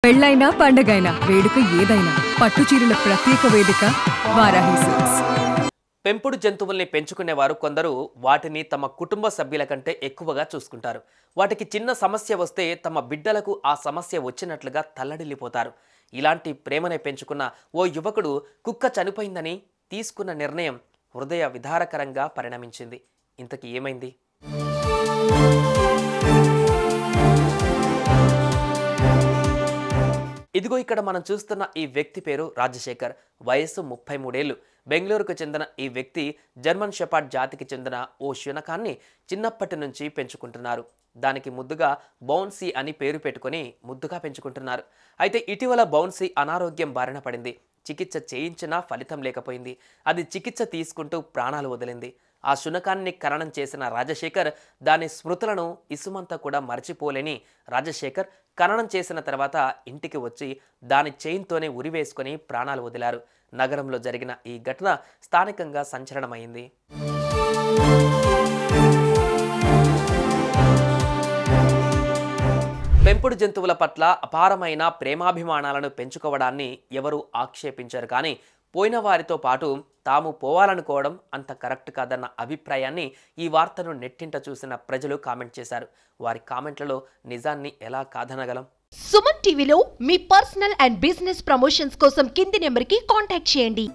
పెళ్ళైనా పండగైనా వేడుక ఏదైనా పట్టుచీరల ప్రత్యేక వేదిక వారాహి సిల్క్స్. పెంపుడు జంతువుల్ని పెంచుకునేవారు కొందరు వాటిని తమ కుటుంబ సభ్యుల కంటే ఎక్కువగా చూసుకుంటారు. వాటికి చిన్న సమస్య వస్తే తమ బిడ్డలకు ఆ సమస్య వచ్చినట్లుగా తల్లడిల్లిపోతారు. ఇలాంటి ప్రేమనే పెంచుకున్న ఓ యువకుడు కుక్క చనిపోయిందని తీసుకున్న నిర్ణయం హృదయ విదారకరంగా పరిణమించింది. ఇంతకీ ఏమైంది? ఇదిగో ఇక్కడ మనం చూస్తున్న ఈ వ్యక్తి పేరు రాజశేఖర్. వయస్సు 33 ఏళ్లు. బెంగళూరుకు చెందిన ఈ వ్యక్తి జర్మన్ షెపర్డ్ జాతికి చెందిన ఓ శునకాన్ని చిన్నప్పటి నుంచి పెంచుకుంటున్నారు. దానికి ముద్దుగా బౌన్సీ అని పేరు పెట్టుకొని ముద్దుగా పెంచుకుంటున్నారు. అయితే ఇటీవల బౌన్సీ అనారోగ్యం బారిన పడింది. చికిత్స చేయించినా ఫలితం లేకపోయింది. అది చికిత్స తీసుకుంటూ ప్రాణాలు వదిలింది. ఆ శునకాన్ని ఖననం చేసిన రాజశేఖర్ దాని స్మృతులను ఇసుమంతా కూడా మర్చిపోలేని రాజశేఖర్ ఖననం చేసిన తర్వాత ఇంటికి వచ్చి దాని చైన్తోనే ఉరివేసుకొని ప్రాణాలు వదిలారు. నగరంలో జరిగిన ఈ ఘటన స్థానికంగా సంచలనమైంది. పెంపుడు జంతువుల పట్ల అపారమైన ప్రేమాభిమానాలను పెంచుకోవడాన్ని ఎవరూ ఆక్షేపించారు. కానీ పోయిన వారితో పాటు తాము పోవాలనుకోవడం అంత కరెక్ట్ కాదన్న అభిప్రాయాన్ని ఈ వార్తను నెట్టింట చూసిన ప్రజలు కామెంట్ చేశారు. వారి కామెంట్లలో నిజాన్ని ఎలా కాదనగలం? సుమన్ టీవీలో మీ పర్సనల్ అండ్ బిజినెస్ ప్రమోషన్స్ కోసం కింది నెంబర్కి కాంటాక్ట్ చేయండి.